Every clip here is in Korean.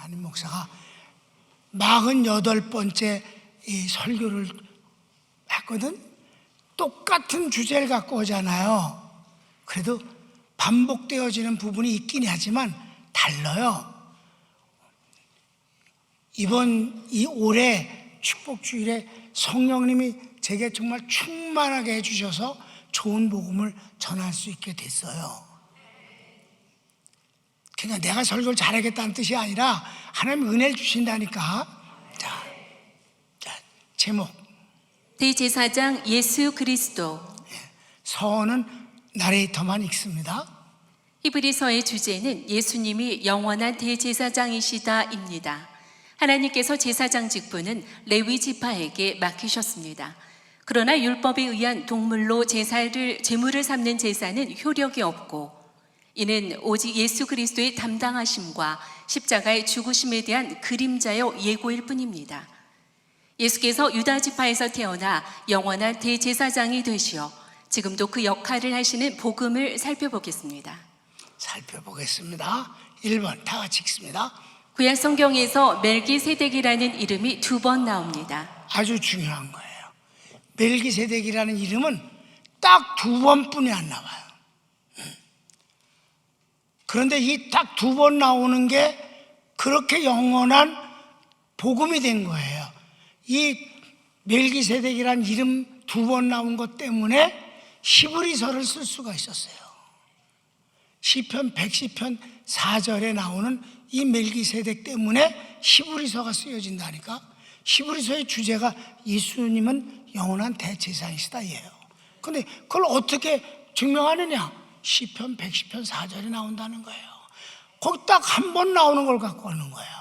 담임 목사가 48번째 이 설교를 했거든. 똑같은 주제를 갖고 오잖아요. 그래도 반복되어지는 부분이 있긴 하지만 달라요. 이번 이 올해 축복주일에 성령님이 제게 정말 충만하게 해주셔서 좋은 복음을 전할 수 있게 됐어요. 그냥 내가 설교를 잘하겠다는 뜻이 아니라 하나님 은혜를 주신다니까. 자, 제목 대제사장 예수 그리스도. 서원은 나레이터만 읽습니다. 히브리서의 주제는 예수님이 영원한 대제사장이시다입니다. 하나님께서 제사장 직분은 레위 지파에게 맡기셨습니다. 그러나 율법에 의한 동물로 제물을 삼는 제사는 효력이 없고, 이는 오직 예수 그리스도의 담당하심과 십자가의 죽으심에 대한 그림자요 예고일 뿐입니다. 예수께서 유다 지파에서 태어나 영원한 대제사장이 되시어 지금도 그 역할을 하시는 복음을 살펴보겠습니다. 1번 다 같이 읽습니다. 구약 성경에서 멜기세덱이라는 이름이 2번 나옵니다. 아주 중요한 거예요. 멜기세덱이라는 이름은 딱 2번뿐이 안 나와요. 그런데 이 딱 2번 나오는 게 그렇게 영원한 복음이 된 거예요. 이 멜기세덱이라는 이름 2번 나온 것 때문에 히브리서를 쓸 수가 있었어요. 시편 110편 4절에 나오는 이 멜기세덱 때문에 히브리서가 쓰여진다니까. 히브리서의 주제가 예수님은 영원한 대제사장이시다예요. 근데 그걸 어떻게 증명하느냐? 시편 110편 4절에 나온다는 거예요. 거기 딱 한 번 나오는 걸 갖고 오는 거예요.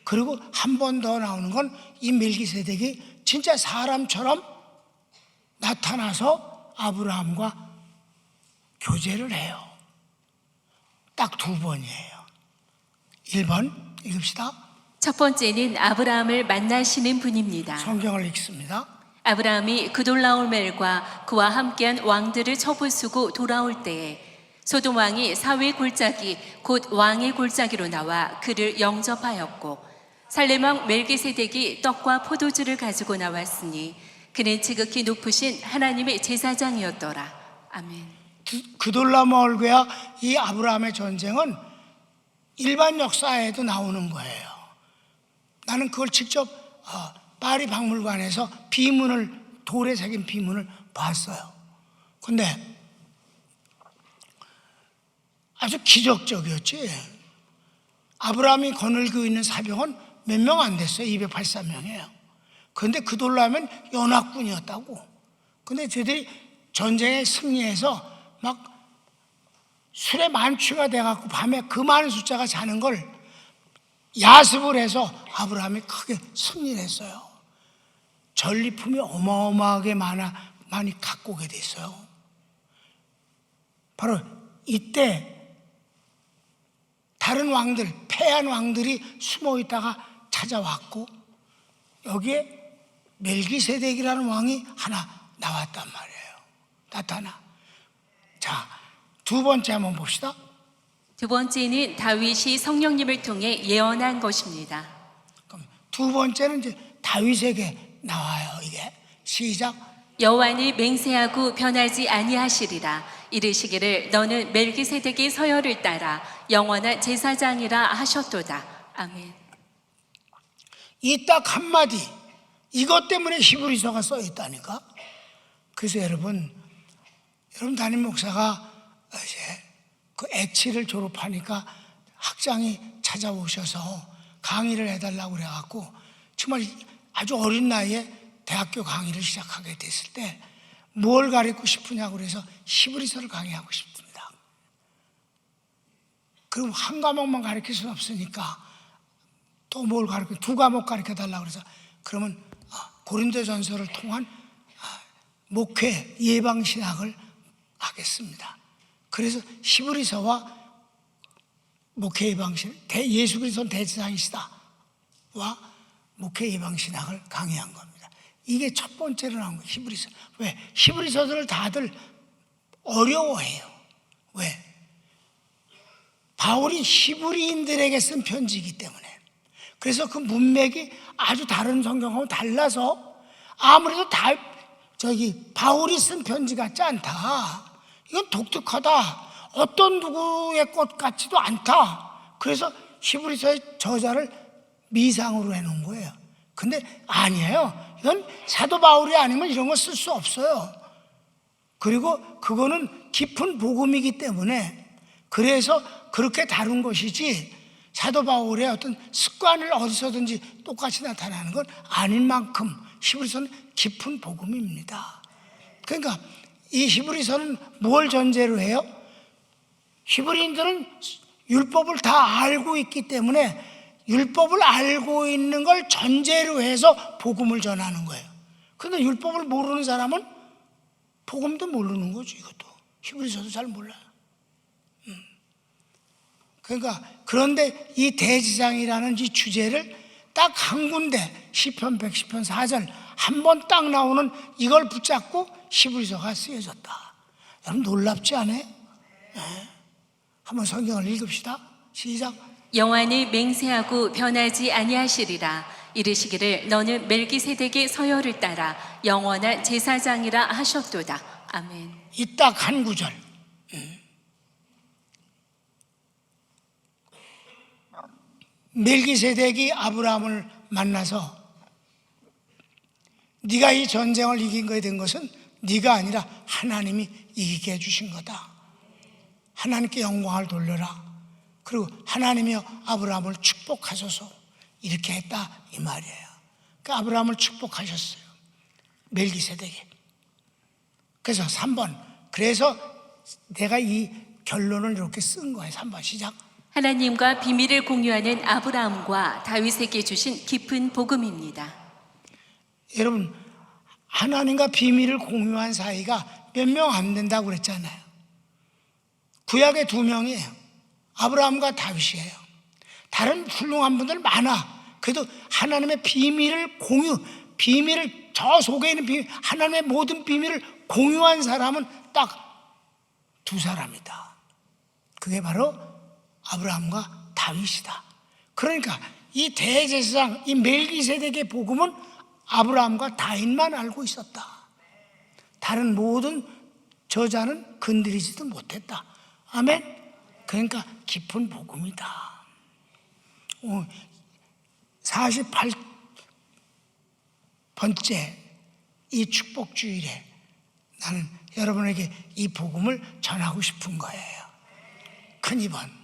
그리고 한 번 더 나오는 건 이 멜기세덱이 진짜 사람처럼 나타나서 아브라함과 교제를 해요. 딱 2번이에요. 1번 읽읍시다. 첫 번째는 아브라함을 만나시는 분입니다. 성경을 읽습니다. 아브라함이 그돌라오멜과 그와 함께한 왕들을 처부수고 돌아올 때에 소돔 왕이 사위의 골짜기 곧 왕의 골짜기로 나와 그를 영접하였고, 살렘 왕 멜기세덱이 떡과 포도주를 가지고 나왔으니 그는 지극히 높으신 하나님의 제사장이었더라. 아멘. 그돌라오멜과 이 아브라함의 전쟁은 일반 역사에도 나오는 거예요. 나는 그걸 직접 파리 박물관에서 비문을, 돌에 새긴 비문을 봤어요. 근데 아주 기적적이었지. 아브라함이 거느리고 있는 사병은 몇 명 안 됐어요. 283명이에요. 그런데 그돌라오멜은 연합군이었다고. 근데 저들이 전쟁에 승리해서 막 술에 만취가 돼갖고 밤에 그 많은 숫자가 자는 걸 야습을 해서 아브라함이 크게 승리를 했어요. 전리품이 어마어마하게 많이 갖고 오게 됐어요. 바로 이때 다른 왕들, 패한 왕들이 숨어 있다가 찾아왔고, 여기에 멜기세덱이라는 왕이 하나 나왔단 말이에요. 나타나. 자, 2번째 한번 봅시다. 두 번째는 다윗이 성령님을 통해 예언한 것입니다. 그럼 2번째는 이제 다윗에게 나와요. 이게 시작. 여호와는 맹세하고 변하지 아니하시리라. 이르시기를 너는 멜기세덱의 서열을 따라 영원한 제사장이라 하셨도다. 아멘. 이 딱 한마디, 이것 때문에 히브리서가 써 있다니까. 그래서 여러분 담임 목사가 이제 그 애치를 졸업하니까 학장이 찾아오셔서 강의를 해달라고 그래갖고 정말 아주 어린 나이에 대학교 강의를 시작하게 됐을 때 뭘 가르치고 싶으냐고 그래서 히브리서를 강의하고 싶습니다. 그럼 한 과목만 가르칠 수는 없으니까 또 뭘 가르쳐, 2과목 가르쳐 달라고 그래서 그러면 고린도전서를 통한 목회 예방신학을 하겠습니다. 그래서 히브리서와 목회 예방신, 예수 그리스도는 대제사장이시다와 목회 예방신학을 강의한 겁니다. 이게 첫 번째로 나온 거예요. 히브리서. 왜? 히브리서들을 다들 어려워해요. 왜? 바울이 히브리인들에게 쓴 편지이기 때문에, 그래서 그 문맥이 아주 다른 성경하고 달라서 아무래도 바울이 쓴 편지 같지 않다. 이건 독특하다. 어떤 누구의 것 같지도 않다. 그래서 히브리서의 저자를 미상으로 해놓은 거예요. 근데 아니에요. 이건 사도 바울이 아니면 이런 거 쓸 수 없어요. 그리고 그거는 깊은 복음이기 때문에 그래서 그렇게 다룬 것이지, 사도 바울의 어떤 습관을 어디서든지 똑같이 나타나는 건 아닌 만큼 히브리서는 깊은 복음입니다. 그러니까 이 히브리서는 뭘 전제로 해요? 히브리인들은 율법을 다 알고 있기 때문에 율법을 알고 있는 걸 전제로 해서 복음을 전하는 거예요. 그런데 율법을 모르는 사람은 복음도 모르는 거죠. 이것도 히브리서도 잘 몰라요. 그러니까 그런데 이 대지상이라는 이 주제를 딱 한 군데, 시편 110편 4절 한 번 딱 나오는 이걸 붙잡고 히브리서가 쓰여졌다. 여러분 놀랍지 않아요? 네. 한번 성경을 읽읍시다. 시작. 여호와는 맹세하고 변하지 아니하시리라. 이르시기를 너는 멜기세덱의 서열을 따라 영원한 제사장이라 하셨도다. 아멘. 이 딱 한 구절. 멜기세덱이 아브라함을 만나서 네가 이 전쟁을 이긴 거에 된 것은 네가 아니라 하나님이 이기게 해주신 거다. 하나님께 영광을 돌려라. 그리고 하나님이여 아브라함을 축복하소서, 이렇게 했다 이 말이에요. 그러니까 아브라함을 축복하셨어요, 멜기세덱이. 그래서 3번, 그래서 내가 이 결론을 이렇게 쓴 거예요. 3번 시작. 하나님과 비밀을 공유하는 아브라함과 다윗에게 주신 깊은 복음입니다. 여러분, 하나님과 비밀을 공유한 사이가 몇 명 안 된다고 그랬잖아요. 구약에 2명이에요. 아브라함과 다윗이에요. 다른 훌륭한 분들 많아. 그래도 하나님의 비밀을 비밀을, 저 속에 있는 비밀, 하나님의 모든 비밀을 공유한 사람은 딱 2사람이다. 그게 바로 아브라함과 다윗이다. 그러니까 이 대제사장, 이 멜기세덱의 복음은 아브라함과 다윗만 알고 있었다. 다른 모든 저자는 건드리지도 못했다. 아멘. 그러니까 깊은 복음이다. 48번째 이 축복주일에 나는 여러분에게 이 복음을 전하고 싶은 거예요. 큰 2번.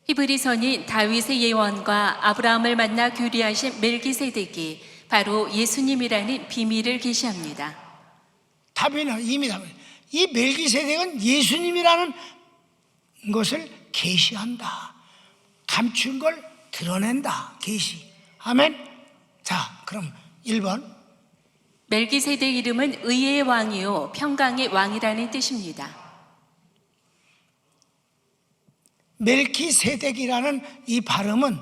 히브리서는 다윗의 예언과 아브라함을 만나 교리하신 멜기세덱이 바로 예수님이라는 비밀을 계시합니다. 답이는 이미 답이에요. 이 멜기세덱은 예수님이라는 것을 계시한다. 감춘 걸 드러낸다. 계시. 아멘. 자, 그럼 1번. 멜기세덱 이름은 의의 왕이요 평강의 왕이라는 뜻입니다. 멜키세덱이라는 이 발음은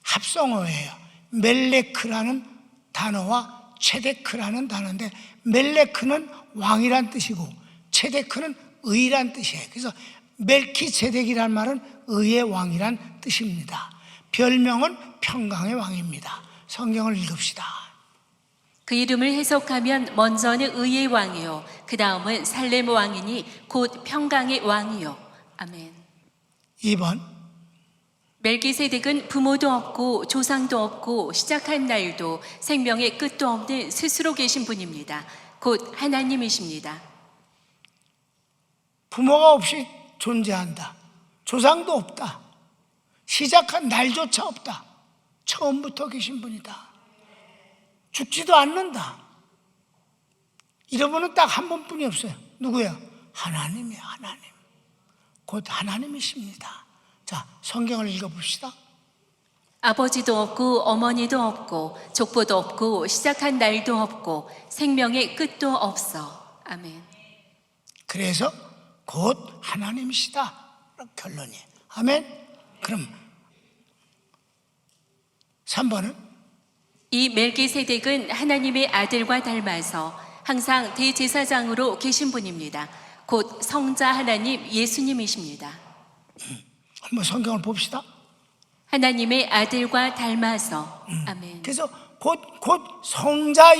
합성어예요. 멜레크라는 단어와 체데크라는 단어인데, 멜레크는 왕이란 뜻이고 체데크는 의란 뜻이에요. 그래서 멜키세덱이란 말은 의의 왕이란 뜻입니다. 별명은 평강의 왕입니다. 성경을 읽읍시다. 그 이름을 해석하면 먼저는 의의 왕이요 그 다음은 살렘 왕이니 곧 평강의 왕이요. 아멘. 2번. 멜기세덱은 부모도 없고 조상도 없고 시작한 날도 생명의 끝도 없는 스스로 계신 분입니다. 곧 하나님이십니다. 부모가 없이 존재한다. 조상도 없다. 시작한 날조차 없다. 처음부터 계신 분이다. 죽지도 않는다. 이런 분은 딱 한 분뿐이 없어요. 누구야? 하나님이에요. 하나님. 곧 하나님이십니다. 자, 성경을 읽어봅시다. 아버지도 없고 어머니도 없고 족보도 없고 시작한 날도 없고 생명의 끝도 없어. 아멘. 그래서 곧 하나님이시다. 결론이에요. 아멘. 그럼 3번은 이 멜기세덱은 하나님의 아들과 닮아서 항상 대제사장으로 계신 분입니다. 곧 성자 하나님 예수님이십니다. 한번 성경을 봅시다. 하나님의 아들과 닮아서. 아멘. 그래서 곧 성자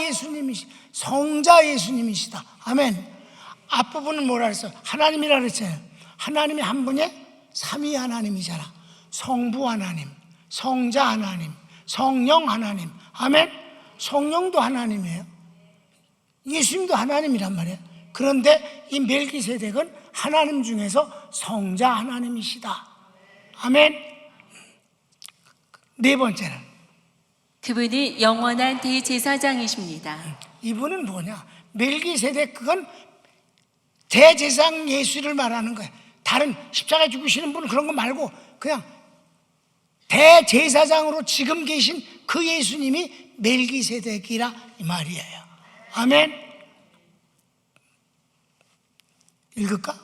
예수님이시다. 아멘. 앞부분은 뭐라 그랬어요? 하나님이라 그랬잖아요. 하나님이 한 분에 삼위 하나님이잖아. 성부 하나님, 성자 하나님, 성령 하나님. 아멘. 성령도 하나님이에요. 예수님도 하나님이란 말이에요. 그런데 이 멜기세덱은 하나님 중에서 성자 하나님이시다. 아멘. 네 번째는 그분이 영원한 대제사장이십니다. 이분은 뭐냐? 멜기세덱 그건 대제사장 예수를 말하는 거예요. 다른 십자가에 죽으시는 분 그런 거 말고 그냥 대제사장으로 지금 계신 그 예수님이 멜기세덱이라 이 말이에요. 아멘. 읽을까?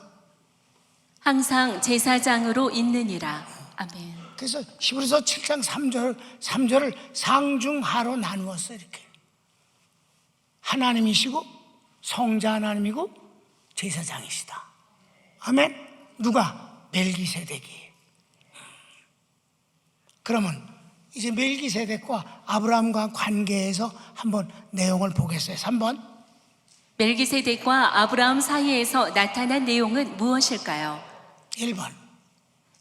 항상 제사장으로 있느니라. 아멘. 그래서 히브리서 7장 3절을 상중하로 나누었어요. 이렇게 하나님이시고 성자 하나님이고 제사장이시다. 아멘. 누가? 멜기세덱이. 그러면 이제 멜기세덱과 아브라함과 관계에서 한번 내용을 보겠어요. 3번. 멜기세덱과 아브라함 사이에서 나타난 내용은 무엇일까요? 1번.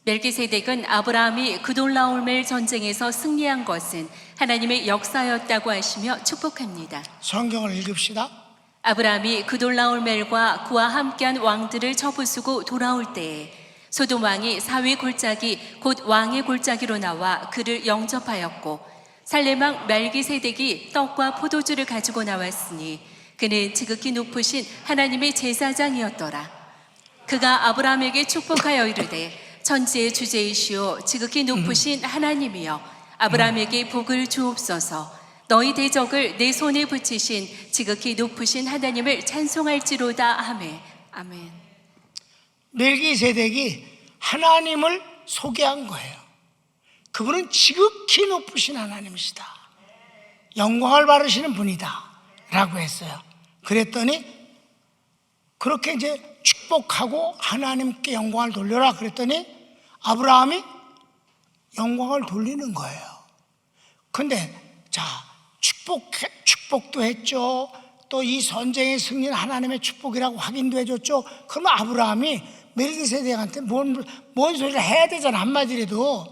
멜기세덱은 아브라함이 그돌라오멜 전쟁에서 승리한 것은 하나님의 역사였다고 하시며 축복합니다. 성경을 읽읍시다. 아브라함이 그돌라오멜과 그와 함께한 왕들을 쳐부수고 돌아올 때에 소돔 왕이 사위 골짜기 곧 왕의 골짜기로 나와 그를 영접하였고 살렘 왕 멜기세덱이 떡과 포도주를 가지고 나왔으니 그는 지극히 높으신 하나님의 제사장이었더라. 그가 아브라함에게 축복하여 이르되 천지의 주제이시오 지극히 높으신 하나님이여 아브라함에게 복을 주옵소서. 너희 대적을 내 손에 붙이신 지극히 높으신 하나님을 찬송할지로다 하매. 아멘. 멜기세덱이 하나님을 소개한 거예요. 그분은 지극히 높으신 하나님이시다. 영광을 받으시는 분이다 라고 했어요. 그랬더니 그렇게 이제 축복하고 하나님께 영광을 돌려라 그랬더니 아브라함이 영광을 돌리는 거예요. 근데 자 축복도 했죠. 또 이 전쟁의 승리는 하나님의 축복이라고 확인도 해줬죠. 그러면 아브라함이 멜기세덱한테 뭔 소리를 해야 되잖아. 한마디라도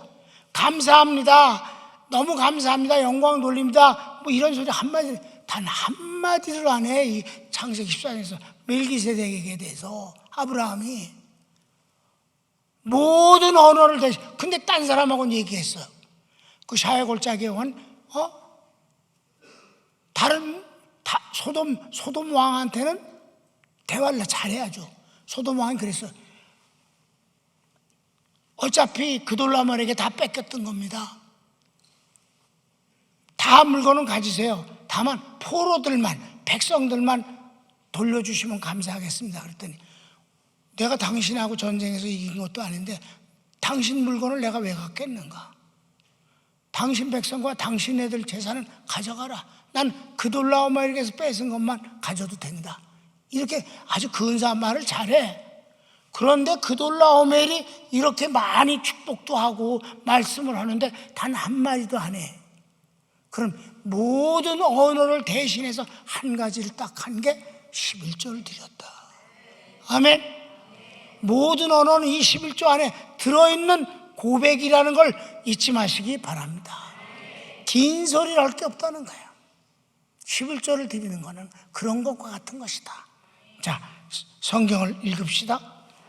감사합니다, 너무 감사합니다, 영광 돌립니다, 뭐 이런 소리 단 한마디를 안 해. 이 창세기 14장에서 멜기세덱에게 대해서 아브라함이 모든 언어를 대신. 근데 딴 사람하고는 얘기했어요. 그 샤회 골짜기에 온 다른 소돔 왕한테는 대화를 잘해야죠. 소돔 왕이 그랬어요. 어차피 그돌라멜에게 다 뺏겼던 겁니다. 다 물건은 가지세요. 다만 포로들만, 백성들만 돌려주시면 감사하겠습니다. 그랬더니 내가 당신하고 전쟁에서 이긴 것도 아닌데 당신 물건을 내가 왜 갖겠는가? 당신 백성과 당신 애들 재산은 가져가라. 난 그돌라오멜에게서 뺏은 것만 가져도 된다. 이렇게 아주 근사한 말을 잘해. 그런데 그돌라오멜이 이렇게 많이 축복도 하고 말씀을 하는데 단 한마디도 안 해. 그럼 모든 언어를 대신해서 한 가지를 딱 한 게 11조를 드렸다. 아멘. 모든 언어는 이 11조 안에 들어있는 고백이라는 걸 잊지 마시기 바랍니다. 긴 소리를 할 게 없다는 거예요. 11조를 드리는 것은 그런 것과 같은 것이다. 자, 성경을 읽읍시다.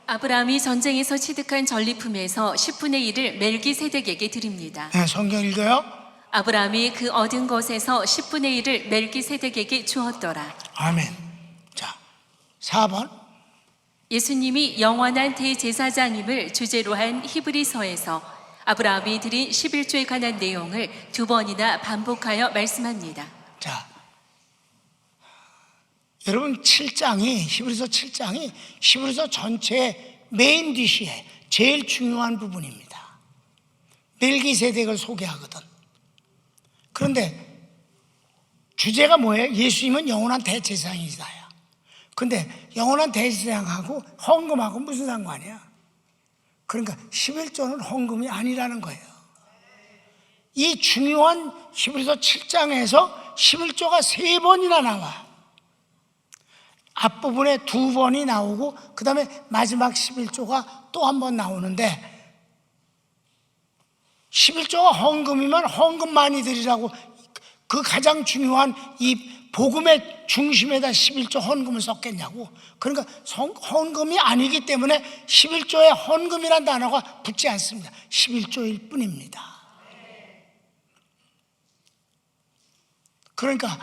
아브라함이 전쟁에서 취득한 전리품에서 10분의 1을 멜기세덱에게 드립니다. 네, 성경 읽어요. 아브라함이 그 얻은 것에서 10분의 1을 멜기세덱에게 주었더라. 아멘. 자, 4번. 예수님이 영원한 대제사장임을 주제로 한 히브리서에서 아브라함이 드린 11조에 관한 내용을 2번이나 반복하여 말씀합니다. 자, 여러분 히브리서 7장이 히브리서 전체의 메인 디시에 제일 중요한 부분입니다. 멜기세덱을 소개하거든. 그런데 주제가 뭐예요? 예수님은 영원한 대제사장이다. 근데 영원한 대제사장하고 헌금하고 무슨 상관이야? 그러니까 11조는 헌금이 아니라는 거예요. 이 중요한 히브리서 7장에서 11조가 3번이나 나와. 앞부분에 2번이 나오고 그 다음에 마지막 11조가 또 한 번 나오는데, 11조가 헌금이면 헌금 많이 드리라고, 그 가장 중요한 이 복음의 중심에다 11조 헌금을 썼겠냐고. 그러니까 헌금이 아니기 때문에 11조에 헌금이란 단어가 붙지 않습니다. 11조일 뿐입니다. 그러니까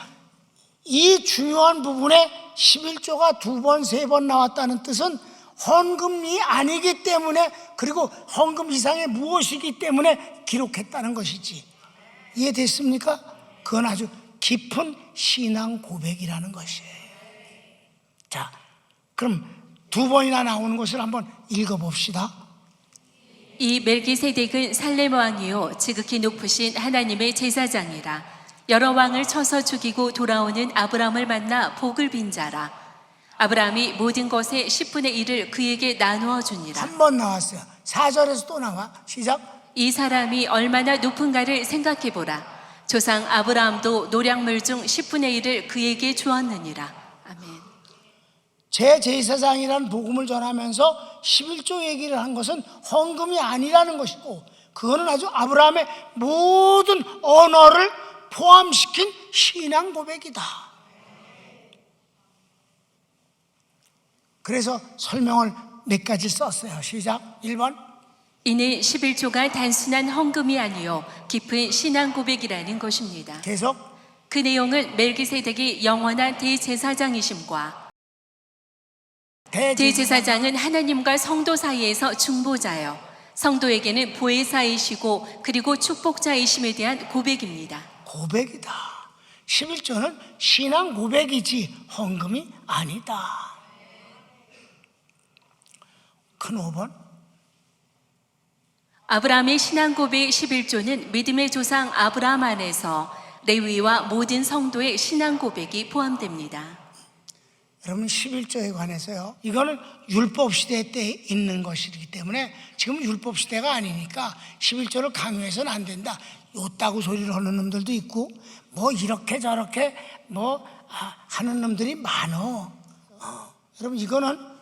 이 중요한 부분에 11조가 2번, 3번 나왔다는 뜻은 헌금이 아니기 때문에, 그리고 헌금 이상의 무엇이기 때문에 기록했다는 것이지. 이해됐습니까? 그건 아주 깊은 신앙 고백이라는 것이에요. 자, 그럼 2번이나 나오는 것을 한번 읽어봅시다. 이 멜기세덱은 살렘 왕이요 지극히 높으신 하나님의 제사장이라. 여러 왕을 쳐서 죽이고 돌아오는 아브라함을 만나 복을 빈 자라. 아브라함이 모든 것의 10분의 1을 그에게 나누어 주니라. 한 번 나왔어요. 4절에서 또 나와. 시작. 이 사람이 얼마나 높은가를 생각해 보라. 조상 아브라함도 노량물 중 10분의 1을 그에게 주었느니라. 아멘. 제 제사장이라는 복음을 전하면서 11조 얘기를 한 것은 헌금이 아니라는 것이고, 그거는 아주 아브라함의 모든 언어를 포함시킨 신앙 고백이다. 그래서 설명을 몇 가지 썼어요. 시작. 1번. 이는 11조가 단순한 헌금이 아니요 깊은 신앙 고백이라는 것입니다. 계속. 그 내용은 멜기세덱이 영원한 대제사장이심과, 대제사장은 하나님과 성도 사이에서 중보자요 성도에게는 보혜사이시고 그리고 축복자이심에 대한 고백입니다. 고백이다. 11조는 신앙 고백이지 헌금이 아니다. 큰 5번. 아브라함의 신앙 고백 11조는 믿음의 조상 아브라함 안에서 레위와 모든 성도의 신앙 고백이 포함됩니다. 여러분, 11조에 관해서요, 이거는 율법 시대 때 있는 것이기 때문에 지금 율법 시대가 아니니까 11조를 강요해서는 안 된다. 요따구 소리를 하는 놈들도 있고, 뭐 이렇게 저렇게 하는 놈들이 많어. 여러분, 이거는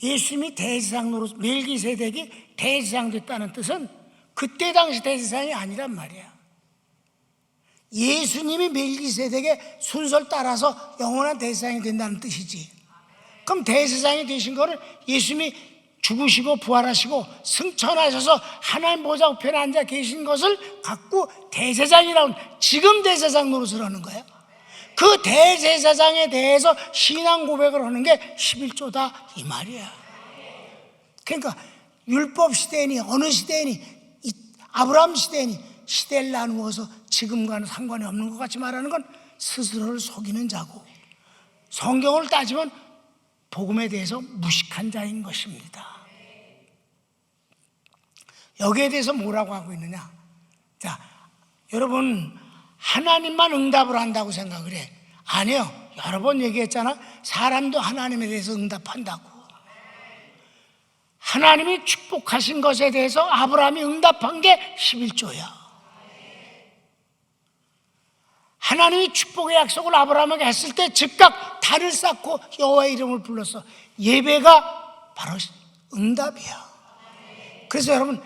예수님이 대제사장 노릇, 멜기세덱이 대제사장 됐다는 뜻은 그때 당시 대제사장이 아니란 말이야. 예수님이 멜기세덱의 순서를 따라서 영원한 대제사장이 된다는 뜻이지. 그럼 대제사장이 되신 거를 예수님이 죽으시고 부활하시고 승천하셔서 하나님 보좌 우편에 앉아 계신 것을 갖고 대제사장이라고, 지금 대제사장 노릇을 하는 거예요. 그 대제사장에 대해서 신앙 고백을 하는 게 11조다 이 말이야. 그러니까 율법 시대니 어느 시대니 아브라함 시대니 시대를 나누어서 지금과는 상관이 없는 것 같이 말하는 건 스스로를 속이는 자고, 성경을 따지면 복음에 대해서 무식한 자인 것입니다. 여기에 대해서 뭐라고 하고 있느냐? 자, 여러분, 하나님만 응답을 한다고 생각을 해. 아니요. 여러 번 얘기했잖아. 사람도 하나님에 대해서 응답한다고. 하나님이 축복하신 것에 대해서 아브라함이 응답한 게 11조야. 하나님이 축복의 약속을 아브라함에게 했을 때 즉각 달을 쌓고 여호와의 이름을 불렀어. 예배가 바로 응답이야. 그래서 여러분,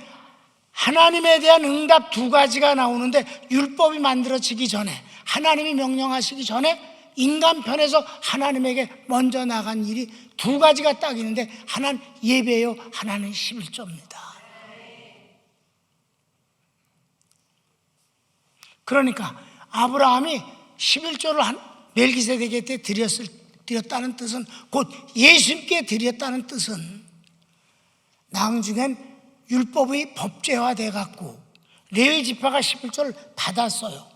하나님에 대한 응답 2가지가 나오는데, 율법이 만들어지기 전에, 하나님이 명령하시기 전에 인간 편에서 하나님에게 먼저 나간 일이 2가지가 딱 있는데, 하나는 예배요, 하나는 11조입니다. 그러니까 아브라함이 11조를 멜기세덱에게 드렸다는 뜻은, 곧 예수님께 드렸다는 뜻은, 나중엔 율법이 법제화돼 갖고 레위 지파가 11조를 받았어요.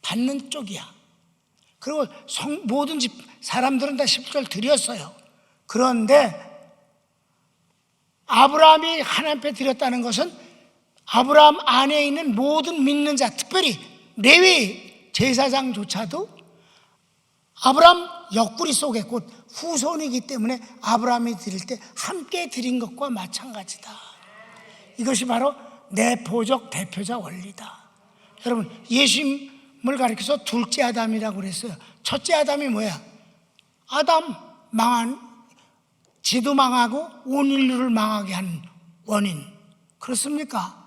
받는 쪽이야. 그리고 모든 사람들은 다 11조를 드렸어요. 그런데 아브라함이 하나님 앞에 드렸다는 것은 아브라함 안에 있는 모든 믿는 자, 특별히 레위 제사장조차도 아브라함 옆구리 속에 곧 후손이기 때문에 아브라함이 드릴 때 함께 드린 것과 마찬가지다. 이것이 바로 내포적 대표자 원리다. 여러분, 예수님을 가리켜서 둘째 아담이라고 그랬어요. 첫째 아담이 뭐야? 아담 지도 망하고 온 인류를 망하게 한 원인. 그렇습니까?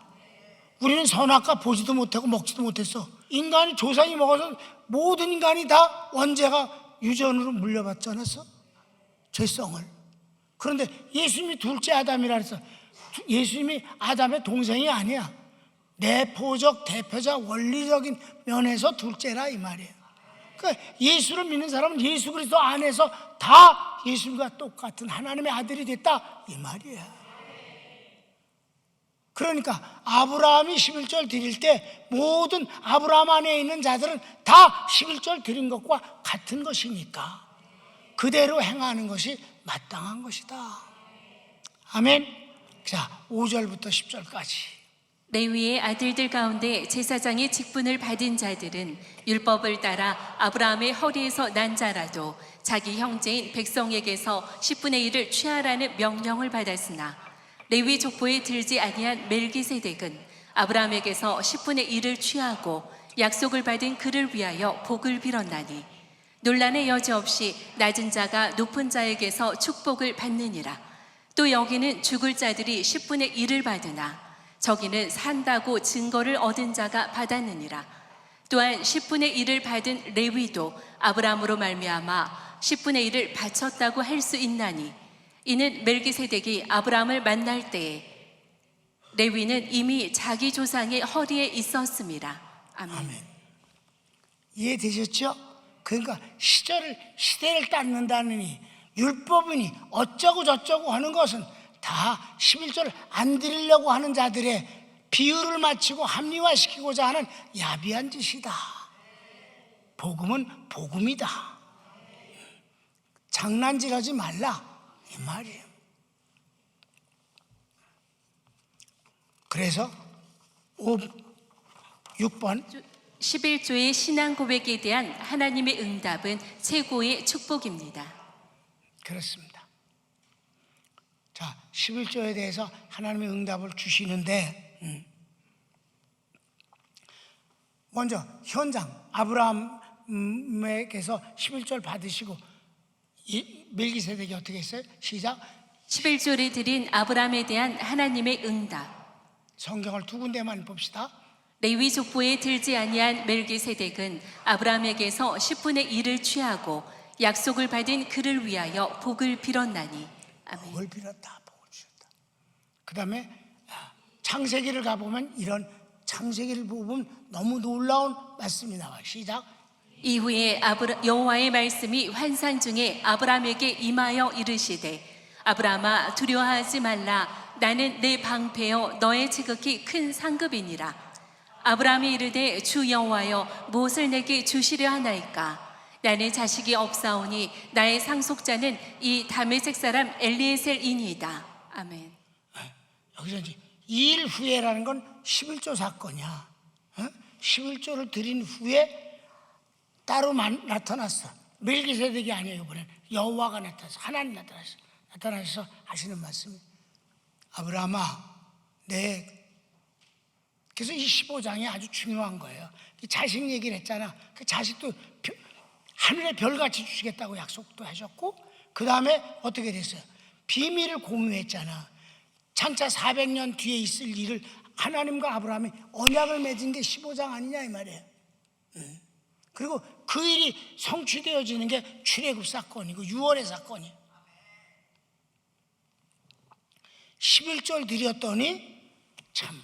우리는 선악과 보지도 못하고 먹지도 못했어. 인간이 조상이 먹어서 모든 인간이 다 원죄가 유전으로 물려받지 않았어? 죄성을. 그런데 예수님이 둘째 아담이라 그랬어. 예수님이 아담의 동생이 아니야. 내포적 대표자 원리적인 면에서 둘째라 이 말이에요. 그러니까 예수를 믿는 사람은 예수 그리스도 안에서 다 예수님과 똑같은 하나님의 아들이 됐다 이 말이야. 그러니까 아브라함이 11절 드릴 때 모든 아브라함 안에 있는 자들은 다 11절 드린 것과 같은 것이니까 그대로 행하는 것이 마땅한 것이다. 아멘. 자, 5절부터 10절까지. 레위의 아들들 가운데 제사장의 직분을 받은 자들은 율법을 따라 아브라함의 허리에서 난 자라도 자기 형제인 백성에게서 10분의 1을 취하라는 명령을 받았으나 레위 족보에 들지 아니한 멜기세덱은 아브라함에게서 10분의 1을 취하고 약속을 받은 그를 위하여 복을 빌었나니 논란의 여지 없이 낮은 자가 높은 자에게서 축복을 받느니라. 또 여기는 죽을 자들이 10분의 1을 받으나 저기는 산다고 증거를 얻은 자가 받았느니라. 또한 10분의 1을 받은 레위도 아브라함으로 말미암아 10분의 1을 바쳤다고 할 수 있나니 이는 멜기세덱이 아브라함을 만날 때에 레위는 이미 자기 조상의 허리에 있었습니다. 아멘. 이해되셨죠? 그러니까 시대를 닦는다느니 율법이니 어쩌고 저쩌고 하는 것은 다 11조를 안 드리려고 하는 자들의 비율을 맞추고 합리화시키고자 하는 야비한 짓이다. 복음은 복음이다. 장난질하지 말라 이 말이에요. 그래서 6번 11조의 신앙 고백에 대한 하나님의 응답은 최고의 축복입니다. 그렇습니다. 자, 11조에 대해서 하나님의 응답을 주시는데 먼저 현장 아브라함에게서 11조를 받으시고 멜기세덱이 어떻게 했어요? 시작. 11조를 드린 아브라함에 대한 하나님의 응답. 성경을 두 군데만 봅시다. 레위 족보에 들지 아니한 멜기세덱은 아브라함에게서 10분의 1을 취하고 약속을 받은 그를 위하여 복을 빌었나니. 아멘. 복을 빌었다. 복을 주셨다. 그 다음에 창세기를 가보면 이런 창세기를 보면 너무 놀라운 말씀이 나와요. 시작. 이후에 여호와의 말씀이 환상 중에 아브라함에게 임하여 이르시되 아브라함아 두려워하지 말라. 나는 내 방패여 너의 지극히 큰 상급이니라. 아브라함이 이르되 주 여호와여 무엇을 내게 주시려 하나이까. 나는 자식이 없사오니 나의 상속자는 이 다메섹 사람 엘리에셀이니이다. 아멘. 여기서 이제 2일 후에라는 건 11조 사건이야. 11조를 드린 후에 따로 나타났어. 멜기세덱이 아니에요. 이번엔 여호와가 나타났어. 하나님 나타나셔서 하시는 말씀이 아브라함아 그래서 이 15장이 아주 중요한 거예요. 자식 얘기를 했잖아. 그 자식도 하늘의 별같이 주시겠다고 약속도 하셨고 그 다음에 어떻게 됐어요? 비밀을 공유했잖아. 장차 400년 뒤에 있을 일을 하나님과 아브라함이 언약을 맺은 게 15장 아니냐 이 말이에요. 그리고 그 일이 성취되어지는 게 출애굽 사건이고 6월의 사건이에요. 11절 드렸더니 참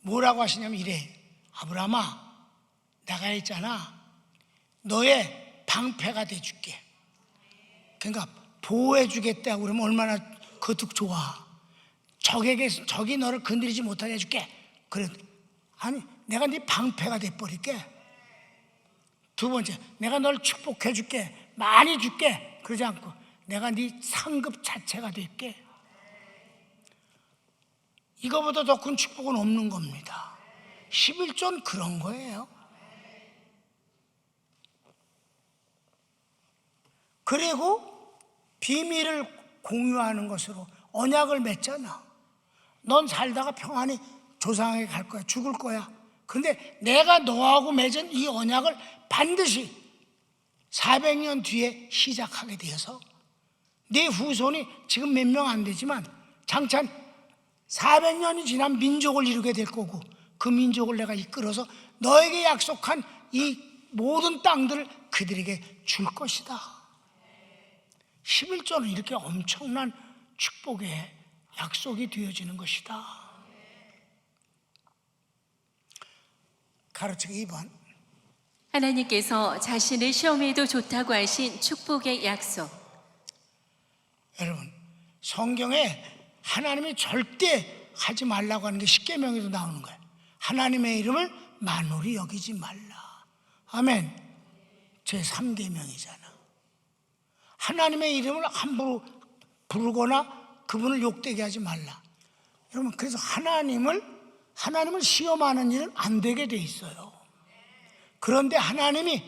뭐라고 하시냐면 이래. 아브라함아 내가 했잖아. 너의 방패가 돼줄게. 그러니까 보호해주겠다고 그러면 얼마나 그것도 좋아. 적이 너를 건드리지 못하게 해줄게. 그래. 아니 내가 네 방패가 돼버릴게. 두 번째 내가 널 축복해줄게. 많이 줄게. 그러지 않고 내가 네 상급 자체가 될게. 이거보다 더 큰 축복은 없는 겁니다. 11조는 그런 거예요. 그리고 비밀을 공유하는 것으로 언약을 맺잖아. 넌 살다가 평안히 조상에게 갈 거야. 죽을 거야. 그런데 내가 너하고 맺은 이 언약을 반드시 400년 뒤에 시작하게 되어서 네 후손이 지금 몇 명 안 되지만 장차 400년이 지난 민족을 이루게 될 거고, 그 민족을 내가 이끌어서 너에게 약속한 이 모든 땅들을 그들에게 줄 것이다. 11조는 이렇게 엄청난 축복의 약속이 되어지는 것이다. 가르치기 2번. 하나님께서 자신을 시험해도 좋다고 하신 축복의 약속. 여러분, 성경에 하나님이 절대 하지 말라고 하는 게 십계명에도 나오는 거예요. 하나님의 이름을 만홀히 여기지 말라. 아멘. 제 3계명이잖아. 하나님의 이름을 함부로 부르거나 그분을 욕되게 하지 말라. 여러분, 그래서 하나님을 시험하는 일은 안 되게 돼 있어요. 그런데 하나님이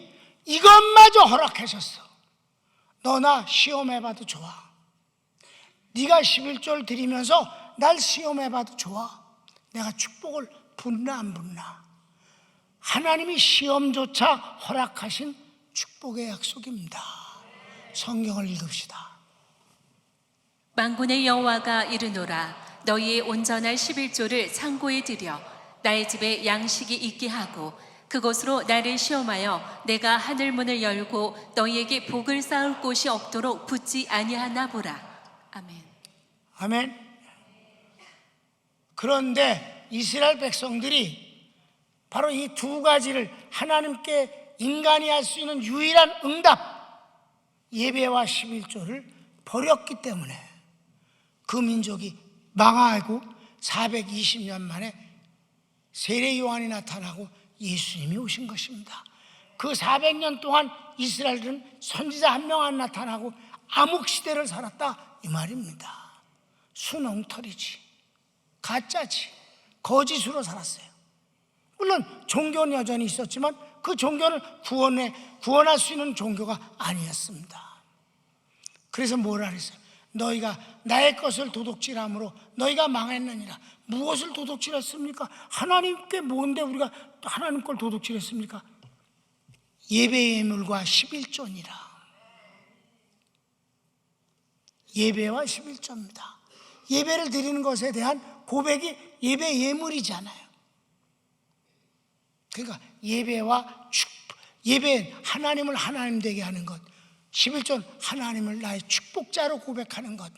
이것마저 허락하셨어. 너나 시험해봐도 좋아. 네가 11조를 드리면서 날 시험해봐도 좋아. 내가 축복을 붙나 안 붙나. 하나님이 시험조차 허락하신 축복의 약속입니다. 성경을 읽읍시다. 만군의 여호와가 이르노라. 너희의 온전한 11조를 창고에 들여 나의 집에 양식이 있게 하고 그곳으로 나를 시험하여 내가 하늘문을 열고 너희에게 복을 쌓을 곳이 없도록 붙지 아니하나 보라. 아멘. 아멘. 그런데 이스라엘 백성들이 바로 이 두 가지를 하나님께 인간이 할 수 있는 유일한 응답, 예배와 11조를 버렸기 때문에 그 민족이 망하고 420년 만에 세례 요한이 나타나고 예수님이 오신 것입니다. 그 400년 동안 이스라엘은 선지자 한 명 안 나타나고 암흑시대를 살았다, 이 말입니다. 순엉터리지, 가짜지, 거짓으로 살았어요. 물론 종교는 여전히 있었지만 그 종교는 구원할 수 있는 종교가 아니었습니다. 그래서 뭐라 그랬어요? 너희가 나의 것을 도둑질함으로 너희가 망했느니라. 무엇을 도둑질했습니까? 하나님께 뭔데 우리가 하나님 걸 도둑질했습니까? 예배의 예물과 11조니라. 예배와 11조입니다. 예배를 드리는 것에 대한 고백이 예배 예물이잖아요. 그러니까 예배 하나님을 하나님 되게 하는 것, 11조는 하나님을 나의 축복자로 고백하는 것,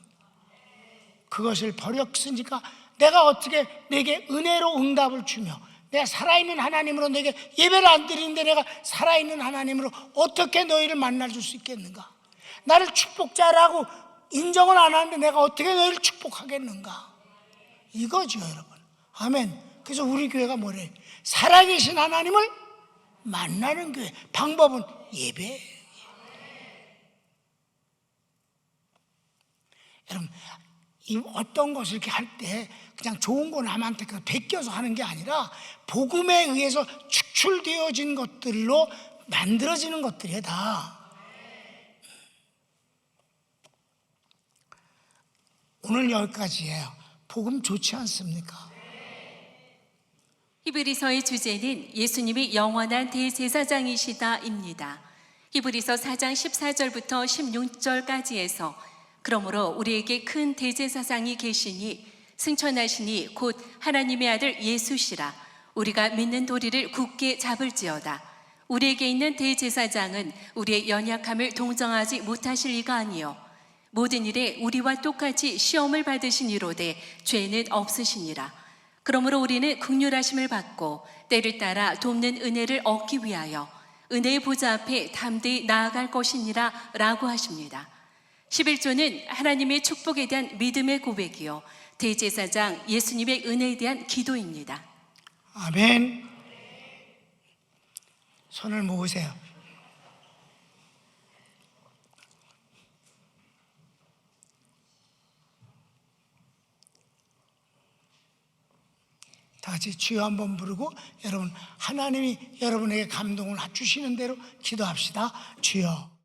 그것을 버렸으니까 내가 어떻게 내게 은혜로 응답을 주며 내가 살아있는 하나님으로 내게 예배를 안 드리는데 내가 살아있는 하나님으로 어떻게 너희를 만나줄 수 있겠는가? 나를 축복자라고 인정을 안 하는데 내가 어떻게 너희를 축복하겠는가? 이거죠, 여러분. 아멘. 그래서 우리 교회가 뭐래? 살아계신 하나님을 만나는 교회. 방법은 예배. 여러분, 이 어떤 것을 이렇게 할 때 그냥 좋은 거 남한테 베껴서 하는 게 아니라 복음에 의해서 축출되어진 것들로 만들어지는 것들이야 다. 오늘 여기까지예요. 복음 좋지 않습니까? 히브리서의 주제는 예수님이 영원한 대제사장이시다입니다. 히브리서 4장 14절부터 16절까지에서 그러므로 우리에게 큰 대제사장이 계시니 승천하시니 곧 하나님의 아들 예수시라. 우리가 믿는 도리를 굳게 잡을지어다. 우리에게 있는 대제사장은 우리의 연약함을 동정하지 못하실 리가 아니요 모든 일에 우리와 똑같이 시험을 받으신 이로되 죄는 없으시니라. 그러므로 우리는 긍휼하심을 받고 때를 따라 돕는 은혜를 얻기 위하여 은혜의 보좌 앞에 담대히 나아갈 것이니라 라고 하십니다. 11조는 하나님의 축복에 대한 믿음의 고백이요 대제사장 예수님의 은혜에 대한 기도입니다. 아멘. 손을 모으세요. 다 같이 주여 한번 부르고 여러분 하나님이 여러분에게 감동을 주시는 대로 기도합시다. 주여.